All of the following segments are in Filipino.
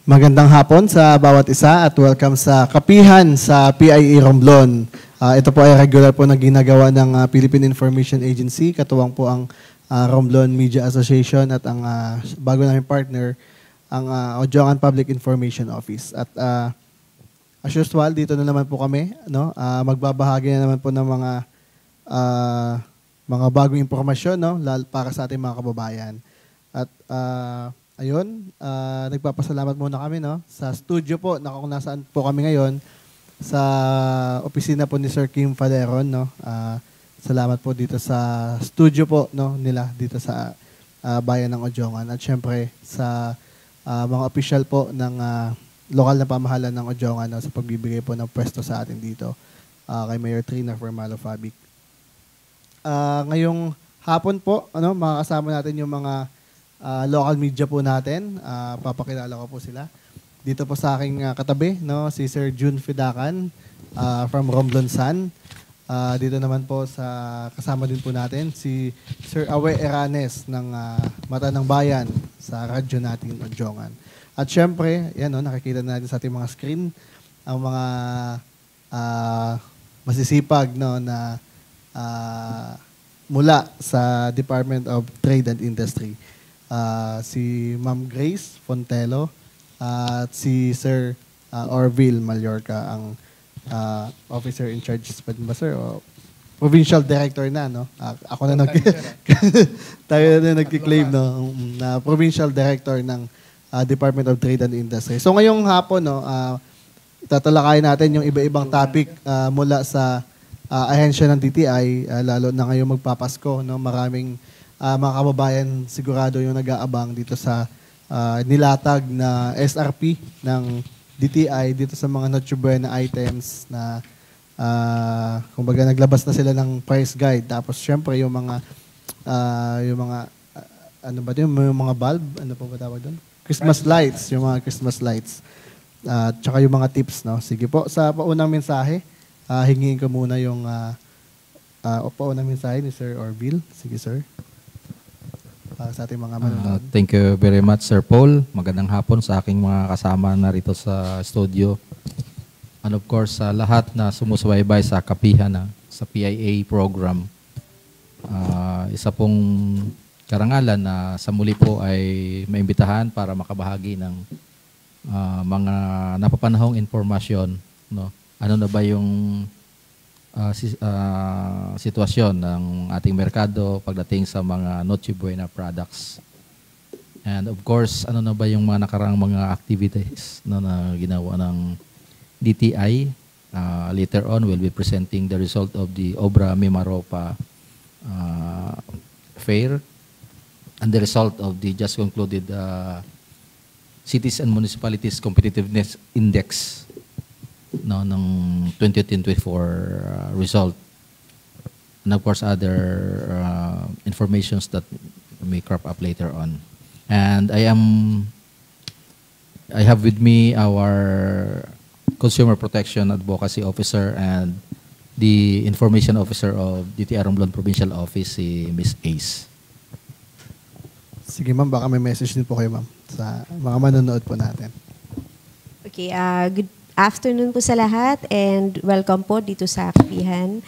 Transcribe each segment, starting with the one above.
Magandang hapon sa bawat isa at welcome sa Kapihan sa PIA Romblon. Ito po ay regular po na ginagawa ng Philippine Information Agency. Katuwang po ang Romblon Media Association at ang bago namin partner, ang Ojongan Public Information Office. At as usual, dito na naman po kami. No? Magbabahagi na naman po ng mga bagong impormasyon, no? Para sa ating mga kababayan. At ayun, nagpapasalamat muna kami, no, sa studio po, kung nasaan po kami ngayon, sa opisina po ni Sir Kim Faleron, no. Salamat po dito sa studio po, no, nila dito sa bayan ng Ojongan at syempre sa mga official po ng lokal na pamahalaan ng Ojongan, no, sa pagbibigay po ng pwesto sa atin dito kay Mayor Trina Formalo Fabic. Ngayong hapon po, ano, makakasama natin yung mga local media po natin. Papakilala ko po sila. Dito po sa aking katabi, no, si Sir June Fidacan from Romblon Sun. Dito naman po kasama din po natin si Sir Awe Eranes ng Mata ng Bayan sa radyo natin Ojongan. At syempre, yan, no, nakikita natin sa ating mga screen ang mga masisipag, no, na mula sa Department of Trade and Industry. Si Ma'am Grace Fontelo at si Sir Orville Mallorca, ang officer in charge ba, sir? O, provincial director na, no? Ako na tayo na nagki-claim, no, na provincial director ng Department of Trade and Industry. So ngayong hapon, no, tatalakayin natin yung iba-ibang topic mula sa ahensya ng DTI, lalo na ngayong magpapasko, no? Maraming mga kababayan sigurado yung nag-aabang dito sa nilatag na SRP ng DTI dito sa mga Noche Buena items na kumbaga naglabas na sila ng price guide. Tapos syempre yung mga ano ba yun, yung mga bulb, ano po ba tawag doon? Christmas lights, yung mga Christmas lights. Tsaka yung mga tips, no? Sige po, sa paunang mensahe, hingin ko muna yung paunang mensahe ni Sir Orville. Sige, sir. Sa ating mga manonood. Thank you very much, Sir Paul. Magandang hapon sa aking mga kasama na rito sa studio. And of course, sa lahat na sumusubaybay sa Kapihan, sa PIA program. Isa pong karangalan na sa muli po ay maimbitahan para makabahagi ng mga napapanahong informasyon. No? Ano na ba yung sitwasyon ng ating merkado pagdating sa mga Noche Buena products. And of course, ano na ba yung mga nakaraang mga activities na ginawa ng DTI. Later on, we'll be presenting the result of the Obra Mimaropa Fair and the result of the just concluded Cities and Municipalities Competitiveness Index, no, ng 2024 result, and of course other informations that may crop up later on. And I have with me our Consumer Protection Advocacy Officer and the Information Officer of DTI Romblon Provincial Office, si Ms. Ace. Sige, ma'am, baka may message din po kayo, ma'am, sa mga manonood po natin. Okay, good afternoon po sa lahat and welcome po dito sa Kapihan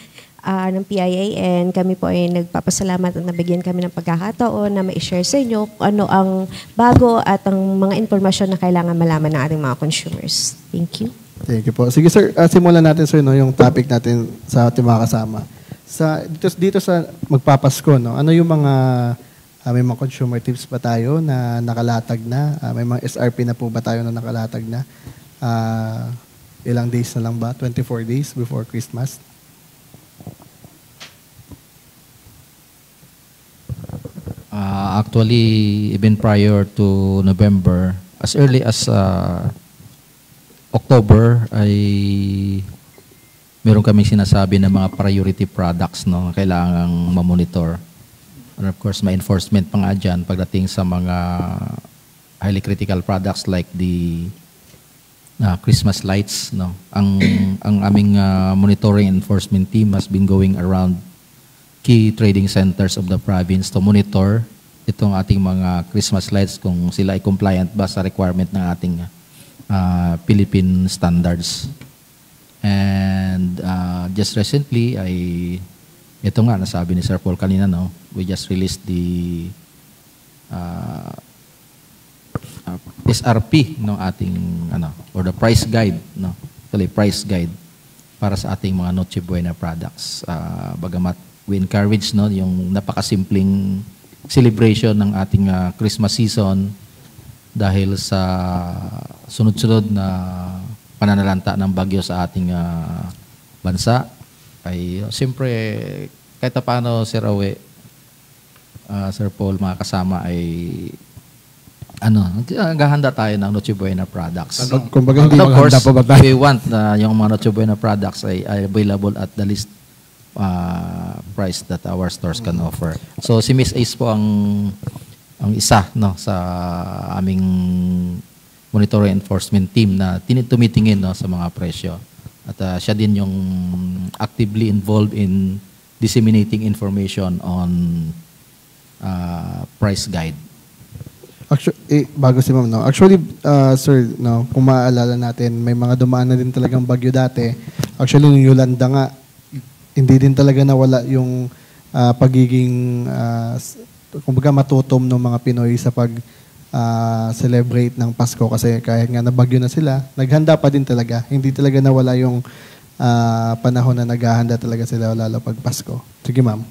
ng PIA, and kami po ay nagpapasalamat at nabigyan kami ng pagkakataon na ma-share sa inyo kung ano ang bago at ang mga informasyon na kailangan malaman ng ating mga consumers. Thank you. Thank you po. Sige, sir, simulan natin, sir, no, yung topic natin sa ating mga kasama. Dito sa magpapasko, no, ano yung mga may mga consumer tips ba tayo na nakalatag na? May mga SRP na po ba tayo na nakalatag na? Ilang days na lang ba? 24 days before Christmas? Actually, even prior to November, as early as October, ay meron kaming sinasabi na mga priority products, no, kailangang mamonitor. And of course, may enforcement pa nga dyan pagdating sa mga highly critical products like the Christmas lights, no. Ang aming monitoring enforcement team has been going around key trading centers of the province to monitor itong ating mga Christmas lights kung sila ay compliant ba sa requirement ng ating Philippine standards. And just recently, ito nga, nasabi ni Sir Paul kanina, no? We just released the SRP ng ating or the price guide, no? Actually, price guide para sa ating mga Noche Buena products. Bagamat we encourage, no, yung napakasimpleng celebration ng ating Christmas season dahil sa sunod-sunod na pananalanta ng bagyo sa ating bansa, ay siyempre kahit paano, Sir Awe, Sir Paul, mga kasama, ay naghahanda tayo ng Noche Buena products. Kumbaga, hindi of course, maghanda pa ba tayo? we want na yung mga Noche Buena products ay available at the least price that our stores can offer. So si Miss Ace po ang isa, no, sa aming monitoring enforcement team na tumitingin, no, sa mga presyo. At siya din yung actively involved in disseminating information on price guide. Actually, bago si Ma'am, no? Actually, sir, no, kung maaalala natin, may mga dumaan na din talagang bagyo dati. Actually, yung Yolanda nga, hindi din talaga nawala yung pagiging, kumbaga, matutom ng mga Pinoy sa celebrate ng Pasko, kasi kahit nga nabagyo na sila, naghanda pa din talaga. Hindi talaga nawala yung panahon na naghahanda talaga sila lalo pag Pasko. Sige, Ma'am.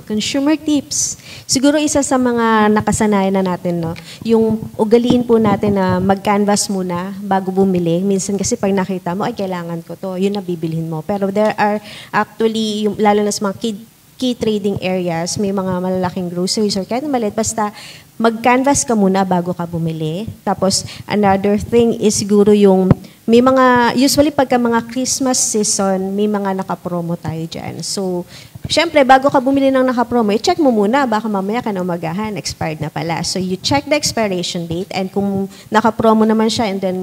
Consumer tips. Siguro isa sa mga nakasanayan na natin, no, yung ugaliin po natin na mag-canvas muna bago bumili. Minsan kasi pag nakita mo, ay kailangan ko to, yun na bibilhin mo. Pero there are actually, lalo na sa mga key trading areas, may mga malalaking groceries or kahit maliit, basta mag-canvas ka muna bago ka bumili. Tapos, another thing is siguro yung, may mga, usually pagka mga Christmas season, may mga nakapromo tayo dyan. So, syempre, bago ka bumili ng nakapromo, i-check mo muna, baka mamaya ka na umagahan, expired na pala. So, you check the expiration date, and kung nakapromo naman siya, and then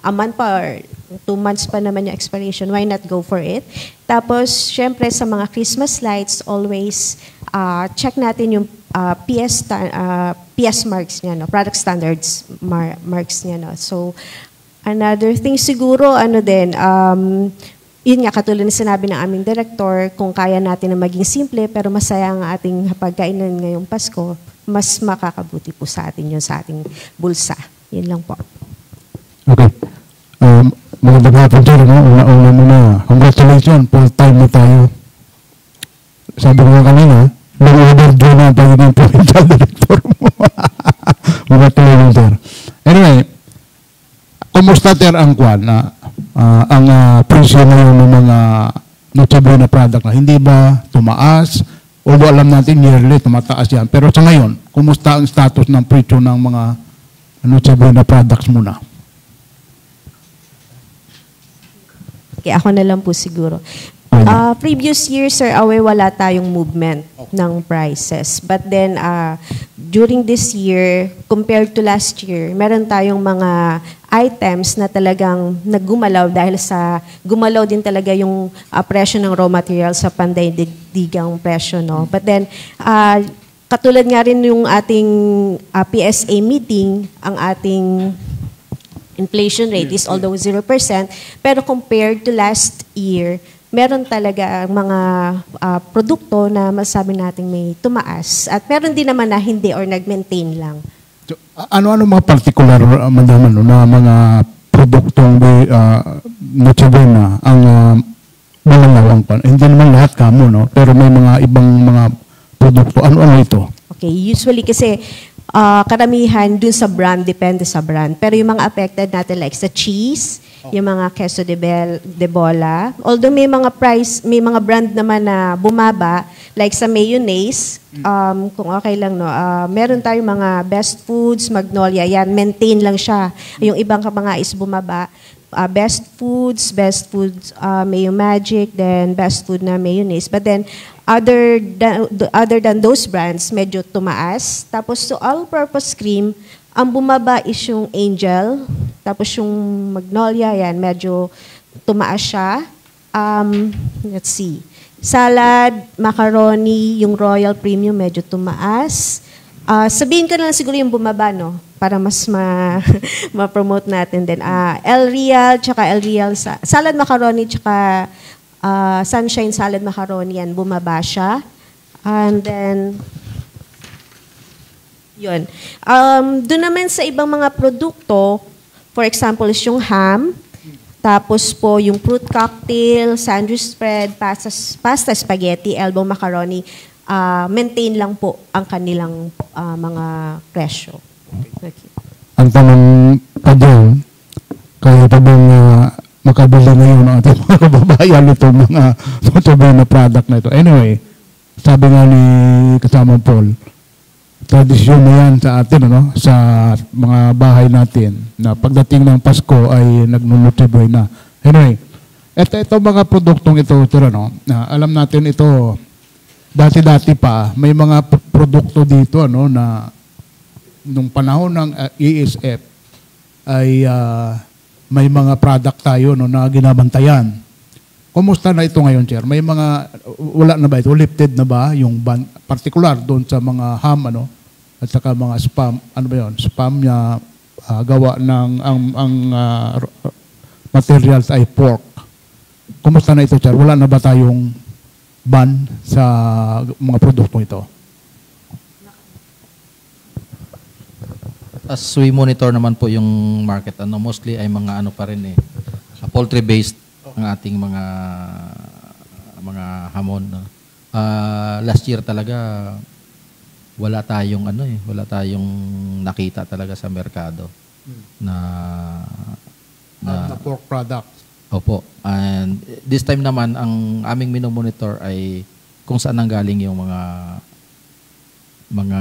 a month pa or 2 months pa naman yung expiration, why not go for it? Tapos, syempre, sa mga Christmas lights, always check natin yung PS marks niya, no? Product standards marks niya. No? So, another thing siguro, yun nga, katulad na sinabi ng aming director, kung kaya natin na maging simple, pero masaya ang ating pagkainan ngayong Pasko, mas makakabuti po sa atin yun, sa ating bulsa. Yun lang po. Okay. Magandang hapon sir, no? Una muna, congratulations, full-time na tayo. Sabi ko nga kanina, long overdue na ang pagiging provincial director mo. Congratulations sir. Anyway, kumusta sir ang kwan na ang presyo ngayon ng mga Noche Buena product na hindi ba tumaas? Although alam natin yearly tumataas yan. Pero sa ngayon, kumusta ang status ng presyo ng mga Noche Buena products muna? Okay, ako na lang po siguro. Previous year, Sir Awe, wala tayong movement ng prices. But then, during this year, compared to last year, meron tayong mga items na talagang naggumalaw dahil sa gumalaw din talaga yung presyo ng raw material sa pandaigdigang presyo. No? But then, katulad nga rin yung ating PSA meeting, ang ating inflation rate is although 0%, pero compared to last year, meron talaga mga produkto na masabi natin may tumaas. At meron din naman na hindi or nag-maintain lang. So, ano-ano mga particular, madam, na mga produktong Noche Buena ang malalaw ang pan? Hindi naman lahat kamo, no? Pero may mga ibang mga produkto. Ano-ano ito? Okay, usually kasi karamihan dun sa brand, depende sa brand. Pero yung mga affected natin like sa cheese, yung mga queso de bola. Although may mga brand naman na bumaba, like sa mayonnaise, kung okay lang, no, meron tayong mga Best Foods, Magnolia, yan, maintain lang siya. Yung ibang mga is bumaba. Best Foods, Mayo Magic, then Best Food na mayonnaise. But then, other than those brands, medyo tumaas. Tapos, so all-purpose cream, ang bumaba is yung Angel. Tapos yung Magnolia, yan, medyo tumaas siya. Let's see. Salad, macaroni, yung Royal Premium, medyo tumaas. Sabihin ko na lang siguro yung bumaba, no? Para mas ma-promote natin din. El Real, tsaka El Real Salad Macaroni, tsaka Sunshine Salad Macaroni, yan, bumaba siya. And then, yun. Doon naman sa ibang mga produkto, for example, is yung ham, tapos po yung fruit cocktail, sandwich spread, pasta spaghetti, elbow macaroni, maintain lang po ang kanilang mga presyo. Okay. Ang tanong pa dyan, kaya pa bang makabili ngayon ang ating mga kababayan itong mga tutuloy na product na ito. Anyway, sabi nga ni kasamang Paul, tradisyon na yan sa atin, ano, sa mga bahay natin, na pagdating ng Pasko ay nagnunutriboy na. Anyway, ito mga produktong ito, no, na alam natin ito, dati-dati pa, may mga produkto dito, ano, na nung panahon ng ESF ay may mga product tayo, no, na ginabantayan. Kumusta na ito ngayon, Chair? May mga, wala na ba ito? Lifted na ba yung particular doon sa mga ham, ano? At saka mga spam, ano ba yun? Spam niya gawa ng, ang materials ay pork. Kumusta na ito, Chair? Wala na ba tayong ban sa mga produktong ito? As we monitor naman po yung market, mostly ay mga pa rin poultry-based ang ating mga hamon. No? Last year talaga wala tayong nakita talaga sa merkado na pork product. Opo. And this time naman ang aming minomonitor ay kung saan nanggaling yung mga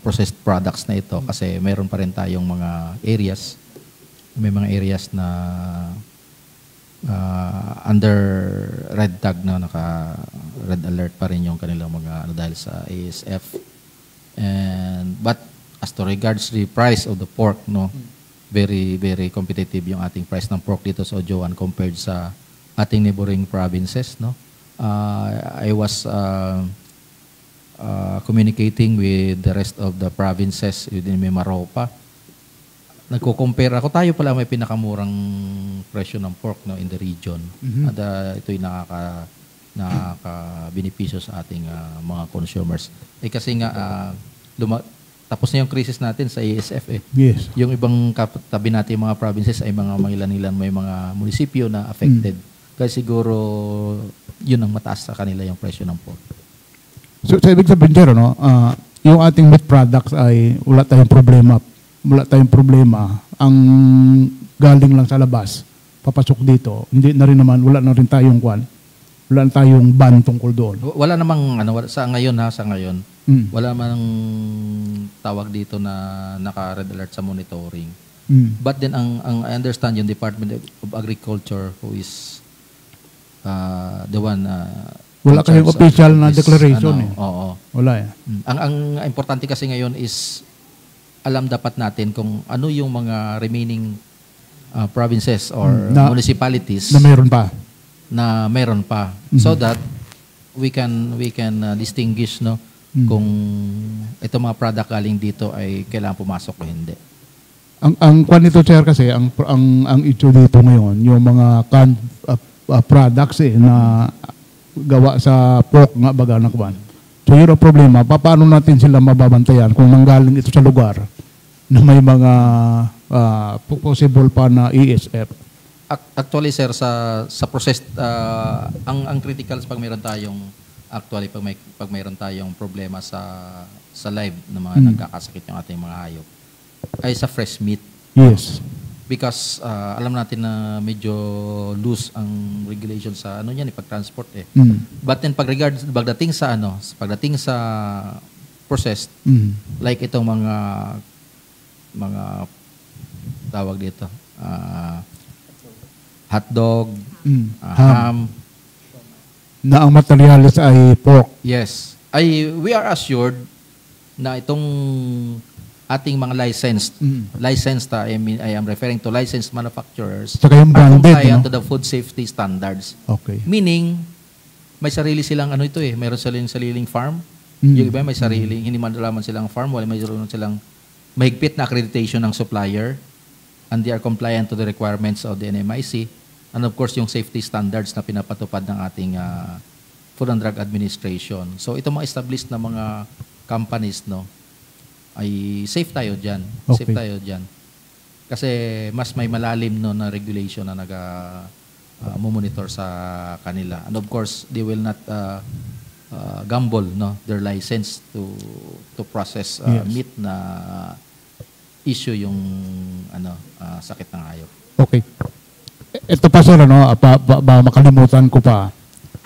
processed products na ito kasi mayroon pa rin tayong mga areas. May mga areas na under red tag na naka-red alert pa rin yung kanilang mga dahil sa ASF. But as to regards the price of the pork, no, very, very competitive yung ating price ng pork dito sa Ojoan compared sa ating neighboring provinces, no. I was communicating with the rest of the provinces within Mimaropa. Nagko-compare ako, tayo pala may pinakamurang presyo ng pork, no, in the region. Mm-hmm. At ito'y nakaka-benepisyo sa ating mga consumers. Kasi nga, tapos na yung crisis natin sa ASF. Yes. Yung ibang tabi natin mga provinces ay mga mangilan-ilan, may mga munisipyo na affected. Kaya siguro, yun ang mataas sa kanila yung presyo ng pork. So, ibig sabihin, Jero, no, yung ating meat products ay wala tayong problema. Ang galing lang sa labas, papasok dito, hindi na rin naman, wala na rin tayong ban tungkol doon. Wala namang, sa ngayon, wala namang tawag dito na naka-red alert sa monitoring. But then, ang I understand yung Department of Agriculture who is the one wala kayong official na declaration. Oo. Wala. Ang importante kasi ngayon is alam dapat natin kung ano yung mga remaining provinces or municipalities na mayroon pa. So that we can distinguish, no, kung ito mga product galing dito ay kailangan pumasok o hindi. Ang kwan nito, Chair, kasi ang issue dito ngayon yung mga canned products na gawa sa pork nga baga na kwan. So yun ang problema, paano natin sila mababantayan kung nanggaling ito sa lugar na may mga possible pa na ESF? Actually, sir, sa process, ang criticals pag mayroon tayong problema sa live na mga nagkakasakit yung ating mga hayop, ay sa fresh meat. Yes. Because alam natin na medyo loose ang regulation sa pag-transport . But then pagdating sa processed, like itong mga tawag dito, hotdog, ham, na ang materials ay pork. Yes. We are assured na itong ating mga licensed, I am referring to licensed manufacturers, saka yung are branded, compliant to the food safety standards. Okay. Meaning, may sarili silang mayroon silang sariling farm, Yung iba may sariling, hindi man silang farm, wala may silang mahigpit na accreditation ng supplier, and they are compliant to the requirements of the NMIC, and of course yung safety standards na pinapatupad ng ating Food and Drug Administration. So ito mga established na mga companies, no, ay safe tayo dyan. Okay. Safe tayo dyan. Kasi mas may malalim no na regulation na monitor sa kanila. And of course, they will not gamble no their license to process meat na issue yung sakit ng hayop. Okay. Ito pa sir, makalimutan ko pa.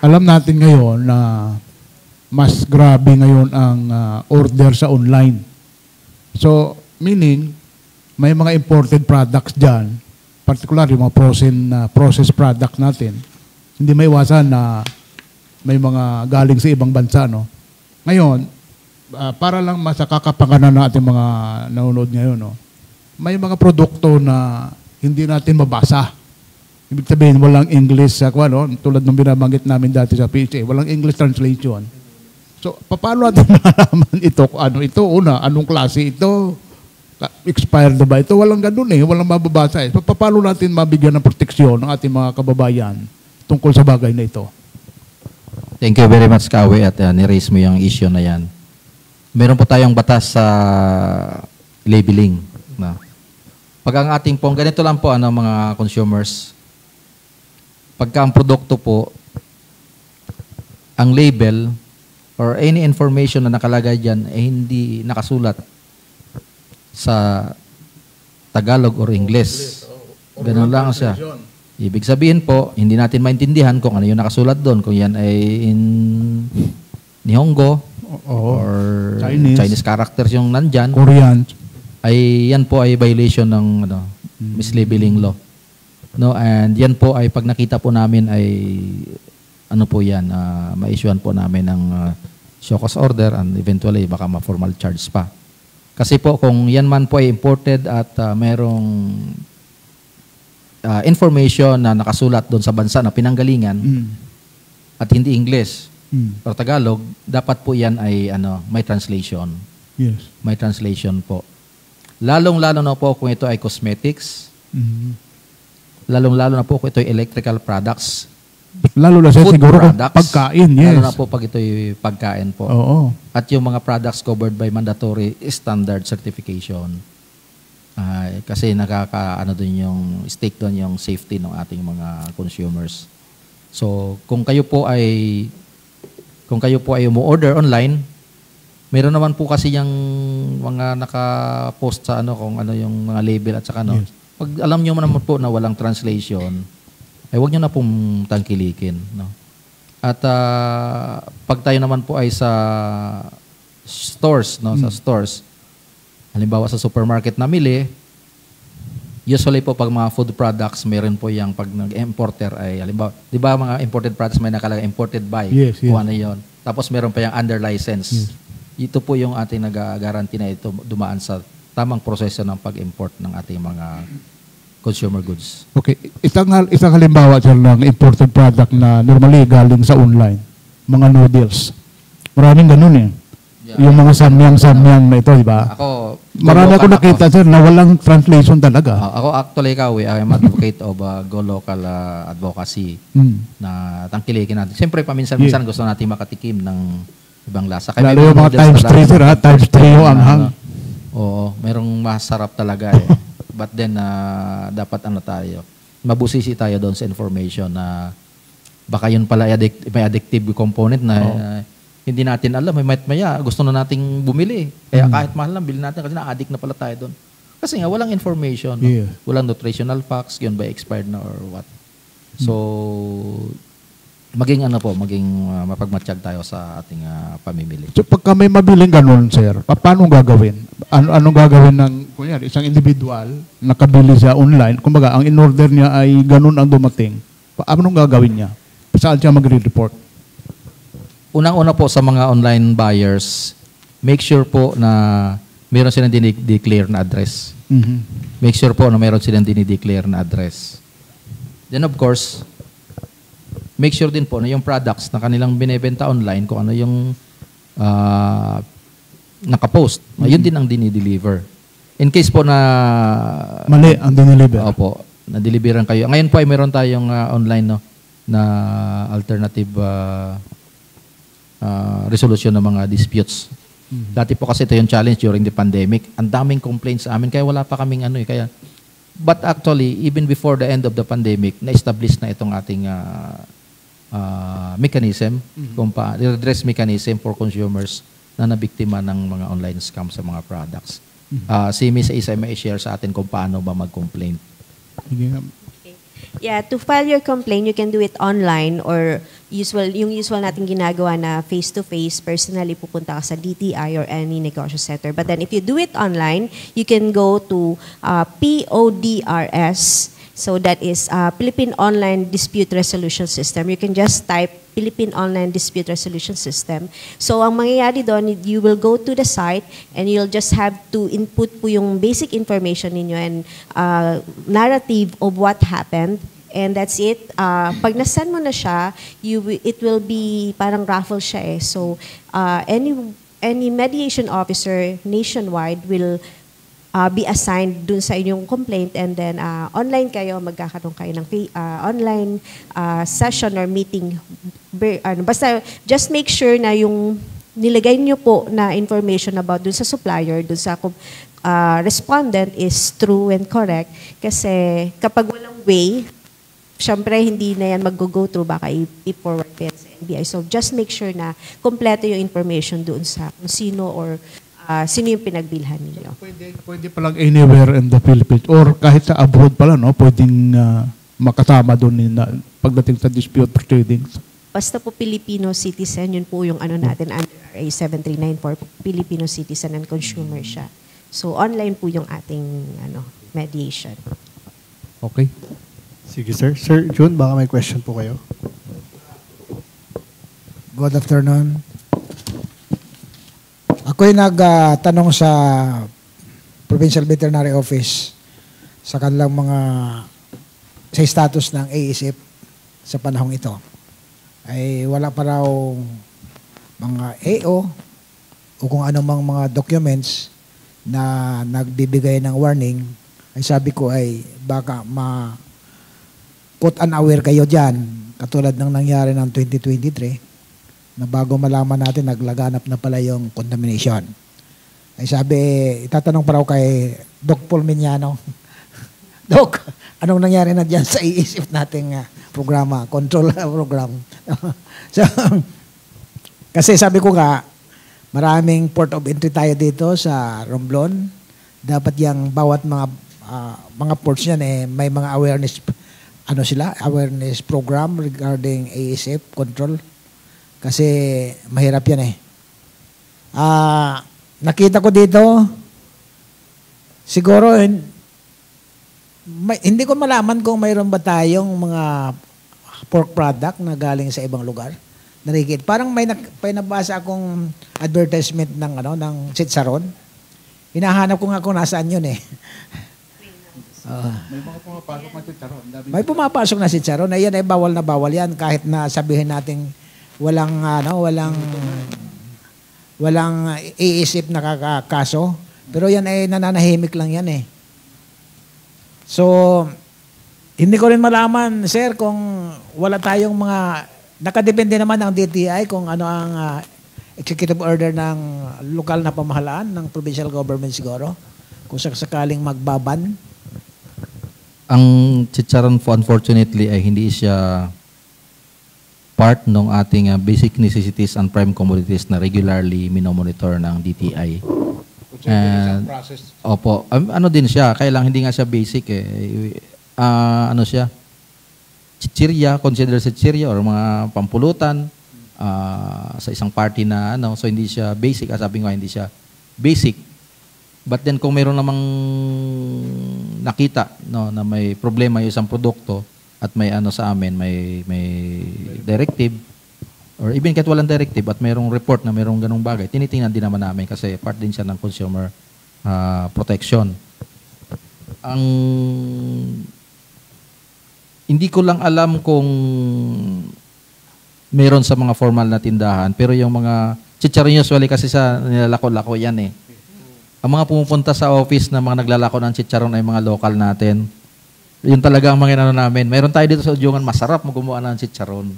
Alam natin ngayon na mas grabe ngayon ang order sa online. So, meaning, may mga imported products dyan, particularly yung mga processed product natin, hindi may iwasan na may mga galing sa ibang bansa, no? Ngayon, para lang masakakapanganan ng ating mga nanonood ngayon, no? May mga produkto na hindi natin mabasa. Ibig sabihin, walang English, no? Tulad ng binabanggit namin dati sa PHA, walang English translation. So, paano natin malaman ito? Ano ito? Una, anong klase ito? Expired na ba ito? Walang ganun walang mababasa So, paano natin mabigyan ng proteksyon ng ating mga kababayan tungkol sa bagay na ito? Thank you very much, Kawi, at ni-raise mo yung issue na yan. Meron po tayong batas sa labeling. Na. Pag ang ating pong, ganito lang po, mga consumers, pagka ang produkto po, ang label, or any information na nakalagay dyan ay hindi nakasulat sa Tagalog or English. Ganun lang siya. Ibig sabihin po, hindi natin maintindihan kung ano yung nakasulat doon. Kung yan ay in Nihongo or Chinese characters yung nandyan. Korean. Ay yan po ay violation ng mislabeling law. No, and yan po ay pag nakita po namin ay po yan, ma-issuean po namin ng show cause order and eventually baka ma-formal charge pa. Kasi po kung yan man po ay imported at merong information na nakasulat doon sa bansa na pinanggalingan at hindi English or Tagalog, dapat po yan ay may translation. Yes. May translation po. Lalong-lalo na po kung ito ay cosmetics. Lalong-lalo na po kung ito ay electrical products. Lalo na sa Food siguro products, pagkain, yes. Lalo na po pag ito'y pagkain po. Oo. At yung mga products covered by mandatory standard certification. Kasi dun yung stake doon yung safety ng ating mga consumers. So, kung kayo po ay umu-order online, meron naman po kasi yung mga naka-post sa kung ano yung mga label at saka Yes. Pag alam nyo naman po na walang translation, ay huwag nyo na pong tangkilikin. No? At pag tayo naman po ay sa stores, sa stores, halimbawa sa supermarket namili, usually po pag mga food products, meron po yung pag nag-importer ay, halimbawa, di ba mga imported products may nakalagay imported by, kung ano yun. Tapos meron pa yung under license. Ito po yung ating nag-guarantee na ito dumaan sa tamang proseso ng pag-import ng ating mga consumer goods. Okay. Isang halimbawa sir ng imported product na normally galing sa online. Mga noodles. Maraming ganun Yeah. Yung mga samyang na ito, di ba? Marami ako nakita sir na walang translation talaga. Ako actually, I am advocate of Go Local advocacy na tangkilikin natin. Siyempre, paminsan-minsan gusto natin makatikim ng ibang lasa. Kaya lalo yung mga times 3 sir times 3 yung anghang. Oo, merong masarap talaga But then, dapat tayo, mabusisi tayo doon sa information na baka yun pala may addictive component na hindi natin alam. Maya gusto na nating bumili. Kaya kahit mahal lang, bilhin natin kasi na-addict na pala tayo doon. Kasi nga, walang information. No? Yeah. Walang nutritional facts, yun ba expired na or what. So, maging mapagmatsyag tayo sa ating pamimili. So pagka may mabiling ganun, sir, paano gagawin? Anong gagawin ng kunyari, isang individual nakabili siya online, kumbaga ang in-order niya ay ganun ang dumating. Anong gagawin niya? Saan siya magre-report? Unang-una po sa mga online buyers, make sure po na meron silang dinideclare na address. Make sure po na meron silang dinideclare na address. Then of course, make sure din po na yung products na kanilang binebenta online, kung ano yung nakapost. Yun din ang dinideliver. In case po na Mali ang diniliver. opo, na-deliveran kayo. Ngayon po ay meron tayong online no na alternative resolution ng mga disputes. Dati po kasi ito yung challenge during the pandemic. Ang daming complaints sa amin kaya wala pa kaming kaya but actually even before the end of the pandemic na-establish na itong ating mechanism, redress mechanism for consumers na nabiktima ng mga online scam sa mga products. Si Miss Isa may share sa atin kung paano ba mag-complain. Yeah, to file your complaint, you can do it online or yung usual natin ginagawa na face-to-face, personally pupunta ka sa DTI or any negosyo center. But then if you do it online, you can go to PODRS. So that is Philippine Online Dispute Resolution System. You can just type Philippine Online Dispute Resolution System. So ang mangyayari doon, you will go to the site and you'll just have to input po yung basic information ninyo and narrative of what happened. And that's it. Pag nasend mo na siya, it will be parang raffle siya eh. So any mediation officer nationwide will be assigned dun sa inyong complaint and then online kayo, magkakaroon kayo ng online session or meeting. Basta just make sure na yung nilagay nyo po na information about dun sa supplier, dun sa respondent is true and correct. Kasi kapag walang way, syempre hindi na yan mag-go through, baka i-forward pa yan sa NBI. So just make sure na kompleto yung information doon sa kung sino or sino yung pinagbilhan ninyo. Pwede palang anywhere in the Philippines or kahit sa abroad pala, no? Pwedeng makasama doon pagdating sa dispute proceedings. Basta po Filipino citizen, yun po yung natin, under RA 7394, Filipino citizen and consumer siya. So online po yung ating mediation. Okay. Sige, sir. Sir Jun, baka may question po kayo. Good afternoon. Ako'y nagtanong sa Provincial Veterinary Office sa kanilang sa status ng ASF sa panahong ito. Ay wala pa raw mga AO o kung anumang mga documents na nagbibigay ng warning. Ay sabi ko ay baka put unaware kayo dyan, katulad ng nangyari ng 2023, na bago malaman natin, naglaganap na pala yung contamination. Ay sabi, itatanong pa raw kay Doc Paul Mignano, Doc, anong nangyari na dyan sa iisip nating programa, control program? So, kasi sabi ko nga, maraming port of entry tayo dito sa Romblon. Dapat yung bawat mga ports yan, may mga awareness awareness program regarding ASF control. Kasi mahirap yan nakita ko dito, siguro hindi ko malaman kung mayroon ba tayong mga pork product na galing sa ibang lugar. Narikit. Parang may nabasa akong advertisement ng Chicharon. Hinahanap ko nga kung nasaan yun May mga pumapasok na Chicharon. May pumapasok na Chicharon. Ayan ay bawal na bawal yan kahit na sabihin natin walang iisip na kaso. Pero yan ay nananahimik lang yan So, hindi ko rin malaman, sir, kung wala tayong nakadepende naman ang DTI kung ano ang executive order ng lokal na pamahalaan ng provincial government siguro. Kung sakaling magbaban. Ang chicharon po unfortunately ay hindi siya part ng ating basic necessities and prime commodities na regularly minomonitor ng DTI. Opo, din siya, kaya lang hindi nga siya basic siya, chichirya, consider chichirya or mga pampulutan sa isang party na so hindi siya basic, sabi ko hindi siya basic. But then kung mayroon namang nakita na may problema yung isang produkto, at may sa amin, may directive, or even kahit walang directive at mayroong report na mayroong ganung bagay, tinitingnan din naman namin kasi part din siya ng consumer protection. Hindi ko lang alam kung mayroon sa mga formal na tindahan, pero yung mga chicharon usually kasi sa nilalako-lako yan eh. Ang mga pumupunta sa office na mga naglalako ng chicharon ay mga local natin. Yun talaga ang mga inano namin. Mayroon tayo dito sa Udyongan, masarap gumawa ng chicharon.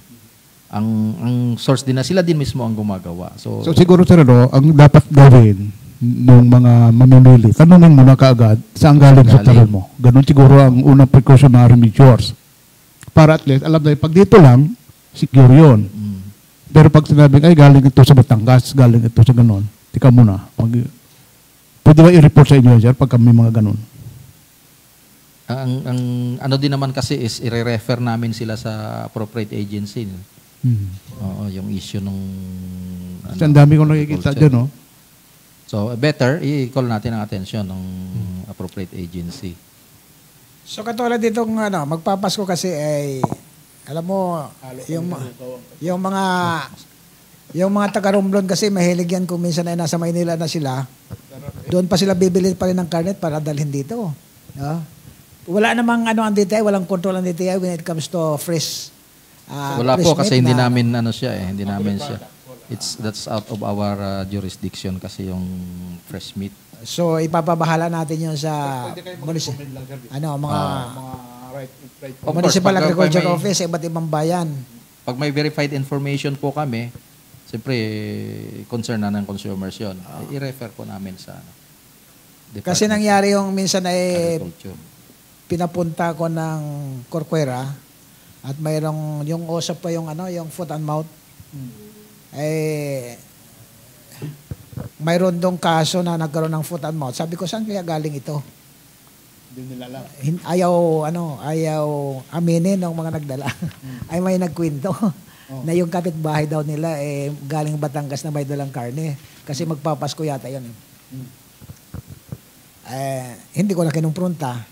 Ang source din na sila din mismo ang gumagawa. So siguro sir, ang dapat gawin ng mga mamimili, tanungin mo na kaagad saan galing sa chicharon mo. Ganun siguro ang unang precautionary measures. Para at least, alam na pag dito lang, secure yun. Pero pag sinabing, ay galing ito sa Batangas, galing ito sa ganun, tika muna. Pwede ba i-report sa inyo, sir, pag may mga ganun? Ang ano din naman kasi is i-refer namin sila sa appropriate agency. Oo, yung issue nung Kasi ang dami kong nakikita dyan, no? So, better, i-call natin ang atensyon ng appropriate agency. So katulad ditong magpapasko kasi ay alam mo yung mga taga-Romblon kasi mahilig yan kung minsan ay nasa Maynila na sila. Doon pa sila bibili pa rin ng karnet para dalhin dito. Wala namang ang DTI, walang control ang DTI when it comes to fresh. Wala po kasi hindi namin hindi namin siya. That's out of our jurisdiction kasi yung fresh meat. So ipapabahala natin yun sa Municipal Agriculture Office sa iba't ibang bayan. Pag may verified information po kami, siyempre concern na ng consumers yun. I-refer po namin sa Kasi nangyari yung minsan ay Agriculture. Pinapunta ko ng Corcuera at mayroong yung OSAP pa yung foot and mouth. Mayroon dong kaso na nagkaroon ng foot and mouth. Sabi ko, saan kaya galing ito? Hindi nila alam. Ayaw aminin ng mga nagdala. Ay may nagkwento na yung kapitbahay daw nila galing Batangas na may dalang karne. Kasi magpapasko yata yun. Hindi ko na kinumpronta.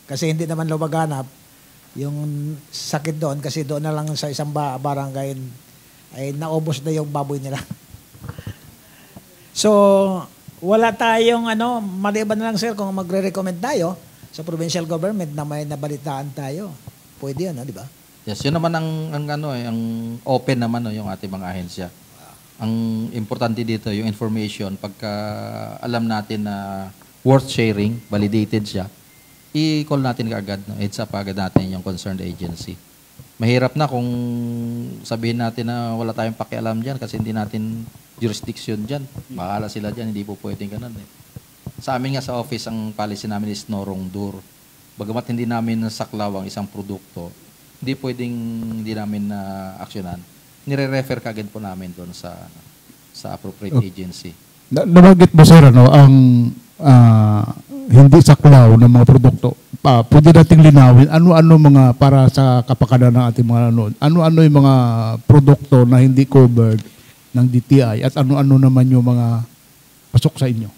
Kasi hindi naman lumaganap yung sakit doon kasi doon na lang sa isang barangay ay naubos na yung baboy nila. So, wala tayong maliban na lang sir kung magre-recommend tayo sa provincial government na may nabalitaan tayo. Pwede yun, di ba? Yes, yun naman ang open naman yung ating mga ahensya. Ang importante dito yung information pagka alam natin na worth sharing, validated siya. I-call natin kaagad, heads up agad natin yung concerned agency. Mahirap na kung sabihin natin na wala tayong pakialam dyan kasi hindi natin jurisdiction dyan. Bahala sila dyan, hindi po pwedeng ganun. Sa amin nga sa office, ang policy namin is no wrongdoer. Bagamat hindi namin nasaklaw ang isang produkto, hindi namin aksyonan. Nire-refer kaagad po namin doon sa appropriate agency. Nabanggit mo sir, ang hindi saklaw ng mga produkto. Pwede nating linawin ano-ano mga para sa kapakanan ng ating mga nanonood. Ano-ano yung mga produkto na hindi covered ng DTI at ano-ano naman yung mga pasok sa inyo.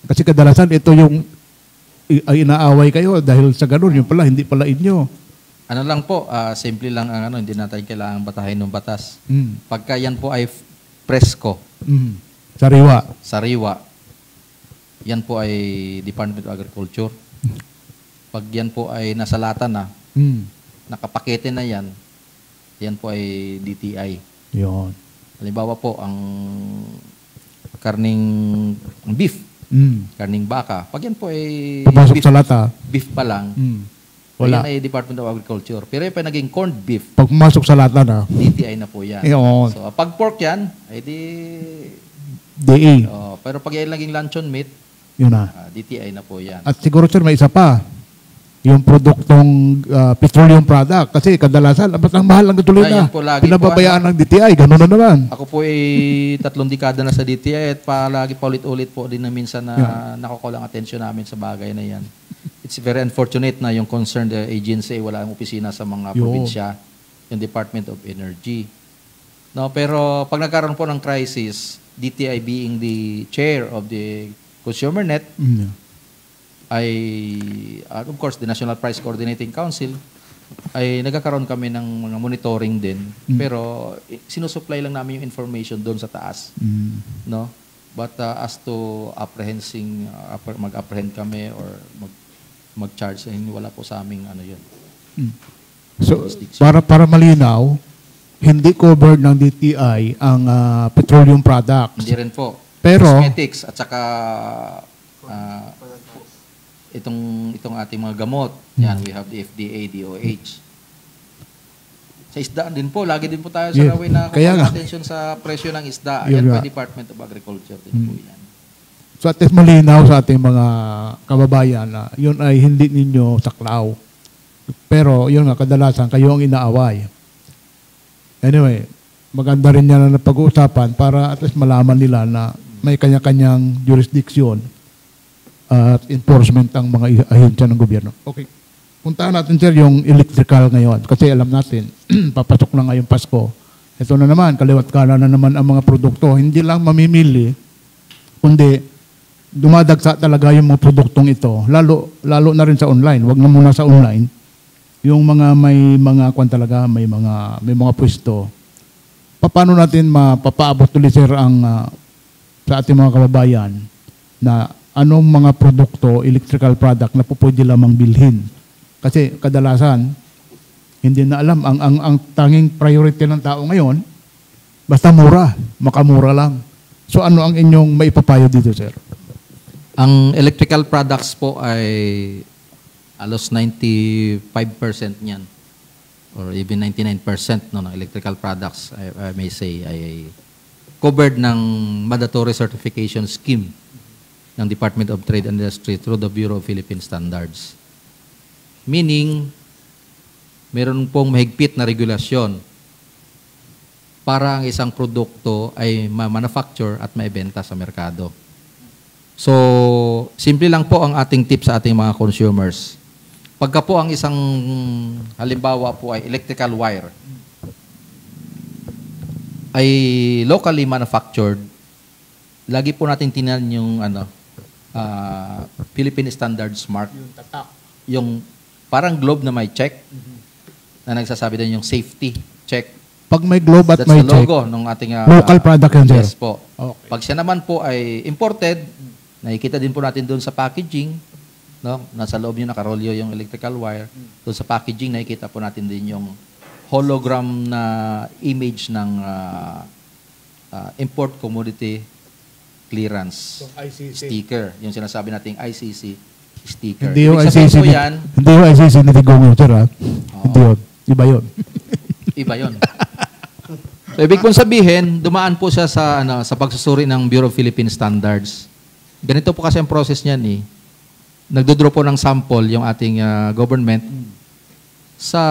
Kasi kadalasan ito yung inaaway kayo dahil sa ganun, yung pala hindi pala inyo. Ano lang po, simple lang ang hindi natin kailangan batahin ng batas. Pagka yan po ay presko. Sariwa. Yan po ay Department of Agriculture. Pag yan po ay nasa lata na, nakapakete na yan po ay DTI. Yun. Halimbawa po, ang karning beef, karning baka, pag yan po ay papasok sa lata, beef pa lang, wala. Yan ay Department of Agriculture. Pero yung pa naging corned beef, pag pumasok sa lata na, DTI na po yan. Yun. So, pag pork yan, ay DA. pero pag yan naging luncheon meat, yun na. DTI na po yan. At siguro sir, may isa pa. Yung produktong petroleum product. Kasi kadalasan, ba't ang mahal ng gasolina? Pinababayaan ng DTI. Ganun na naman. Ako po ay 3 dekada na sa DTI at palagi pa ulit-ulit po din na minsan na nakukulang atensyon namin sa bagay na yan. It's very unfortunate na yung concerned agency wala ang opisina sa mga probinsya, yung Department of Energy. No, pero pag nagkaroon po ng crisis, DTI being the chair of the Consumer Net, ay, of course, the National Price Coordinating Council, ay nagkakaroon kami ng mga monitoring din. Pero sinusupply lang namin yung information doon sa taas. No? But as to mag-apprehend kami or mag-charge, wala po sa aming yun. So, para malinaw, hindi covered ng DTI ang petroleum products. Hindi rin po. Pero- Cosmetics at saka itong ating mga gamot. Yan, we have the FDA, DOH. Sa isdaan din po, lagi din po tayo sa Yeah. raway na Kaya nga. attention sa presyo ng isda. Yun Yan po nga. yung Department of Agriculture din po yan. So at least malinaw sa ating mga kababayan na yun ay hindi ninyo saklaw. Pero yun nga, kadalasan kayo ang inaaway. Anyway, maganda rin yan na pag-uusapan para at least malaman nila na may kanya-kanyang jurisdiction at enforcement ang mga ahensya ng gobyerno. Okay. Puntahan natin, sir, yung electrical ngayon. Kasi alam natin, papasok na ngayong Pasko. Ito na naman, kaliwat kanan na naman ang mga produkto. Hindi lang mamimili, kundi dumadagsa talaga yung mga produktong ito. Lalo na rin sa online. Huwag na muna sa online. Yung mga may mga kwan talaga, may mga pwesto. Paano natin mapapaabot ulit, sir, ang sa ating mga kababayan na anong mga produkto, electrical product na pwede lamang bilhin? Kasi kadalasan hindi na alam ang tanging priority ng tao ngayon basta mura, makamura lang. So ano ang inyong maipapayo dito, sir? Ang electrical products po ay alos 95% niyan or even 99% no, ng electrical products, I may say, ay covered ng mandatory certification scheme ng Department of Trade and Industry through the Bureau of Philippine Standards. Meaning, meron pong mahigpit na regulasyon para ang isang produkto ay ma-manufacture at maibenta sa merkado. So, simple lang po ang ating tip sa ating mga consumers. Pagka po ang isang, halimbawa po ay electrical wire, ay locally manufactured, lagi po natin tingnan yung Philippine Standards Mark. Yung parang globe na may check, na nagsasabi din yung safety check. Pag may globe at That's may the check, logo ng ating local product yan, sir. Yes po. Okay. Pag siya naman po ay imported, nakikita din po natin doon sa packaging, no? Nasa loob yung nakarolyo yung electrical wire. Doon sa packaging, nakikita po natin din yung hologram na image ng import commodity clearance sticker. Yung sinasabi nating ICC sticker. Hindi yung Ibig sabihin ICC, po yan, hindi yung ICC na tigong yun, sir, ha? Hindi yun. Iba yun. iba yun. So, ibig pong sabihin, dumaan po siya sa sa pagsusuri ng Bureau of Philippine Standards. Ganito po kasi ang process niyan eh. Nagdodraw po ng sample yung ating government sa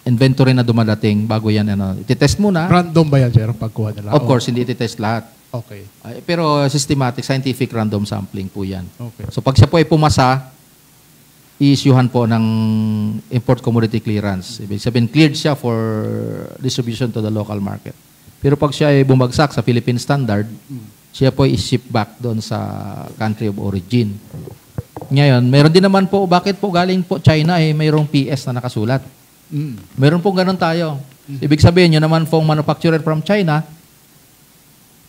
inventory na dumadating bago yan ititest muna. Random ba yan, sir, ang pagkuha nila? Of course, hindi ititest lahat. Okay. Pero systematic, scientific random sampling po yan. Okay. So pag siya po ay pumasa, i-issuehan po ng import commodity clearance. Ibig sabihin, cleared siya for distribution to the local market. Pero pag siya ay bumagsak sa Philippine standard, siya po ay ship back doon sa country of origin. Ngayon, meron din naman po, bakit po galing po China mayroong PS na nakasulat? Meron po ganun tayo. Ibig sabihin, yun naman pong manufacturer from China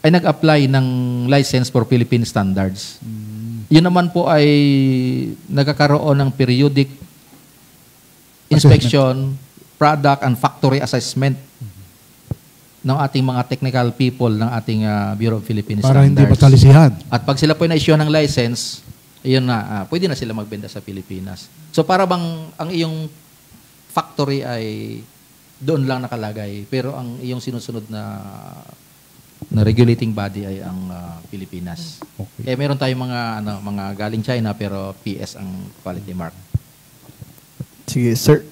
ay nag-apply ng license for Philippine standards. Yun naman po ay nagkakaroon ng periodic inspection, product and factory assessment ng ating mga technical people ng ating Bureau of Philippine Para Standards. hindi patalisihan. At pag sila po na-issue ng license, ayun na, pwede na sila magbenta sa Pilipinas. So para bang ang iyong factory ay doon lang nakalagay, pero ang iyong sinusunod na regulating body ay ang Pilipinas. Okay. Meron tayong mga galing China pero PS ang quality mark. Sige, sir.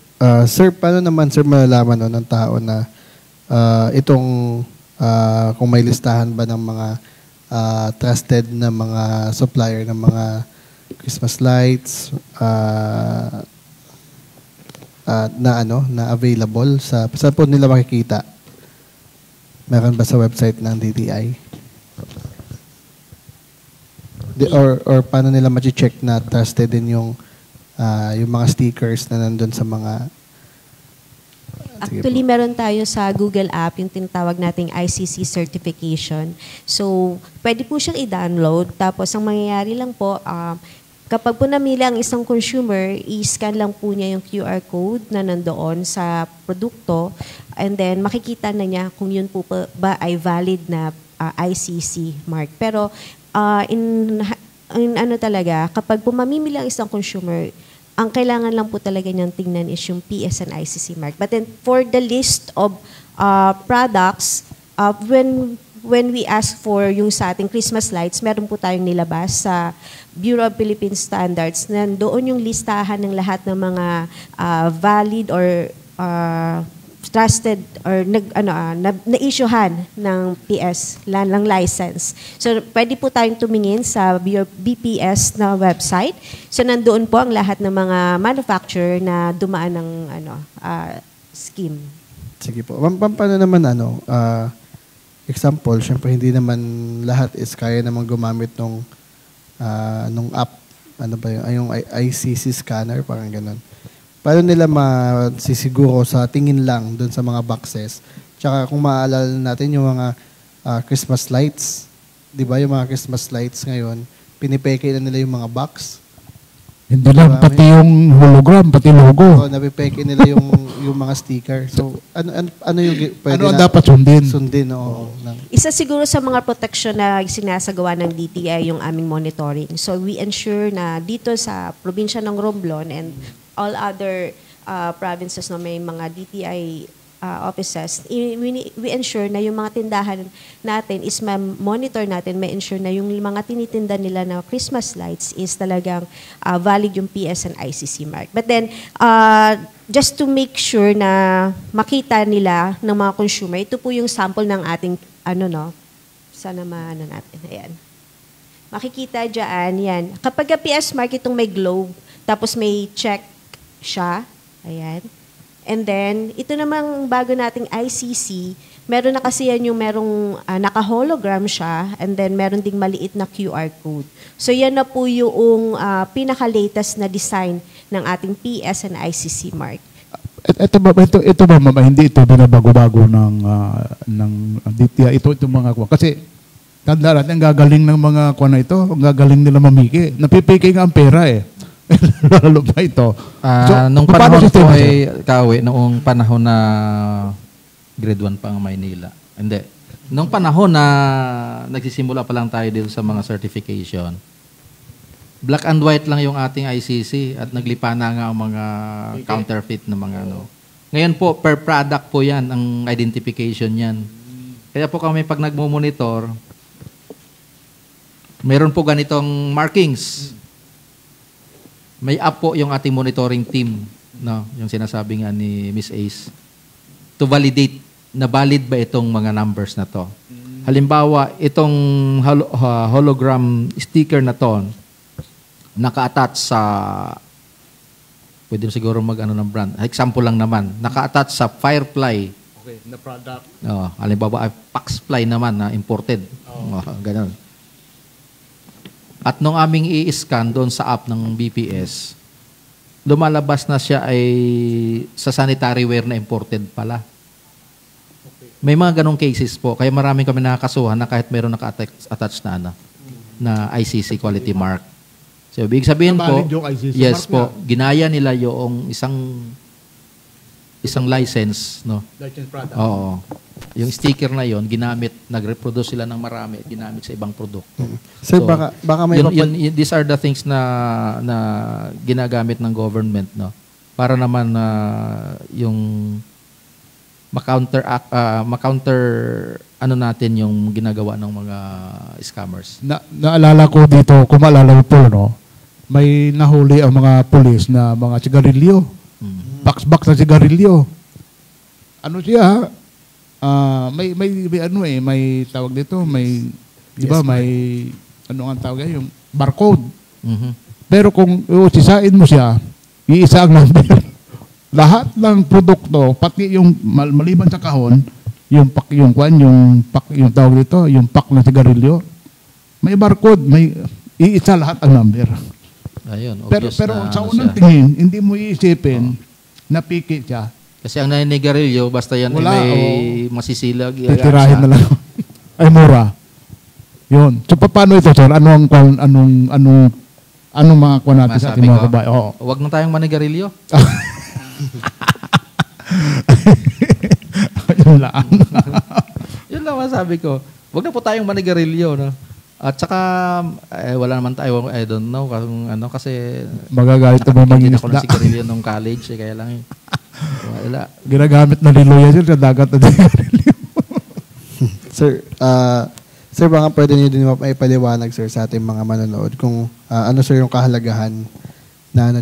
Sir, paano naman, sir, malalaman ng tao na itong kung may listahan ba ng mga trusted na mga supplier ng mga Christmas lights na available sa saan po nila makikita? Meron ba sa website ng DTI? Or paano nila ma-check na trusted din yung mga stickers na nandun sa mga... Actually, meron tayo sa Google app, yung tinatawag nating ICC certification. So, pwede po siyang i-download. Tapos, ang mangyayari lang po, Kapag po namili ang isang consumer, i-scan lang po niya yung QR code na nandoon sa produkto and then makikita na niya kung yun po ba ay valid na ICC mark. Pero in ano talaga, kapag po mamimili ang isang consumer, ang kailangan lang po talaga niyang tingnan is yung PS and ICC mark. But then for the list of products, when we ask for yung sa ating Christmas lights, meron po tayong nilabas sa Bureau of Philippine Standards. Nandoon yung listahan ng lahat ng mga valid or trusted or na-issuehan ng PS, ng license. So, pwede po tayong tumingin sa BPS na website. So, nandoon po ang lahat ng mga manufacturer na dumaan ng scheme. Sige po. Paano naman example, syempre hindi naman lahat is kaya namang gumamit nung app, ano ba yung ICC scanner, parang ganun. Paano nila masisiguro sa tingin lang doon sa mga boxes? Tsaka kung maaalala natin yung mga Christmas lights, di ba yung mga Christmas lights ngayon, pinipeke na nila yung mga box. Hindi lang, pati yung hologram, pati logo. So, napipeke nila yung mga sticker. So, ano yung pwede ano dapat sundin? Sundin, oo. Isa siguro sa mga protection na sinasagawa ng DTI yung aming monitoring. So, we ensure na dito sa probinsya ng Romblon and all other provinces na may mga DTI offices, we ensure na yung mga tindahan natin is monitor natin, may ensure na yung mga tinitinda nila na Christmas lights is talagang valid yung PS and ICC mark. But then, just to make sure na makita nila ng mga consumer, ito po yung sample ng ating, sana maano natin, ayan. Makikita dyan, yan. Kapag PS mark itong may globe, tapos may check siya, ayan. And then, ito namang bago nating ICC, meron na kasi yan yung merong naka-hologram siya and then meron ding maliit na QR code. So, yan na po yung pinaka-latest na design ng ating PS and ICC mark. Ito ba, mama, hindi ito binabago-bago ng DTI, ito mga kuha. Kasi, tanda natin, ang gagaling ng mga kuha na ito, ang gagaling nila mamiki. Napipiki nga ang pera eh. Lalo pa ito. So, nung panahon po ay noong panahon na grade 1 pa ang Maynila. Hindi. Nung panahon na nagsisimula pa lang tayo dito sa mga certification, black and white lang yung ating ICC at naglipa na nga ang mga counterfeit na mga Ngayon po, per product po yan, ang identification yan. Kaya po kami pag nagmo-monitor, meron po ganitong markings. May app po yung ating monitoring team, yung sinasabi nga ni Miss Ace, to validate na valid ba itong mga numbers na to. Halimbawa, itong hologram sticker na to, naka-attach sa, pwede siguro mag-ano ng brand. Example lang naman, naka-attach sa Firefly. Okay, na product. Halimbawa, Paxfly naman na imported. Ganun. At nung aming i-scan doon sa app ng BPS, lumalabas na siya ay sa sanitary ware na imported pala. Okay. May mga ganong cases po. Kaya maraming kami nakakasuhan na kahit meron naka-attach na ICC quality mark. So, ibig sabihin po, yes po, ginaya nila yung isang license, License product. Oo. Yung sticker na yon ginamit, nag-reproduce sila ng marami, ginamit sa ibang produkto. Sir, baka may these are the things na ginagamit ng government, para naman yung ma-counter natin yung ginagawa ng mga scammers. Naalala ko dito, kung maalala po, may nahuli ang mga pulis na mga sigarilyo. Box na sigarilyo. Ano siya? May tawag dito, di ba, may ang tawag yung barcode. Mm-hmm. Pero kung sisain mo siya, iisa ang number. Lahat ng produkto, pati yung maliban sa kahon, yung tawag dito, yung pack ng sigarilyo, may barcode, may iisa lahat ang number. Ayun, pero sa unang tingin, hindi mo iisipin na piki siya. Kasi ang naninigarilyo, basta yan may masisilag. Titirahin na lang. Ay, mura. Yun. So, paano ito, sir? Anong Anong mga kuha natin sa ating Masabi mga ko, kabayan? Oo. Huwag na tayong manigarilyo. Yun lang. Yun lang masabi ko. Huwag na po tayong manigarilyo. No? At saka, wala naman tayo, I don't know, kasi Magagalit na ba maging nakapigil ako ng isda? sigarilyo nung college, kaya lang wala. Ginagamit na ni Loya yun sa dagat na sigarilyo. Sir, sir, baka pwede niyo din maipaliwanag, sir, sa ating mga manonood kung ano, sir, yung kahalagahan na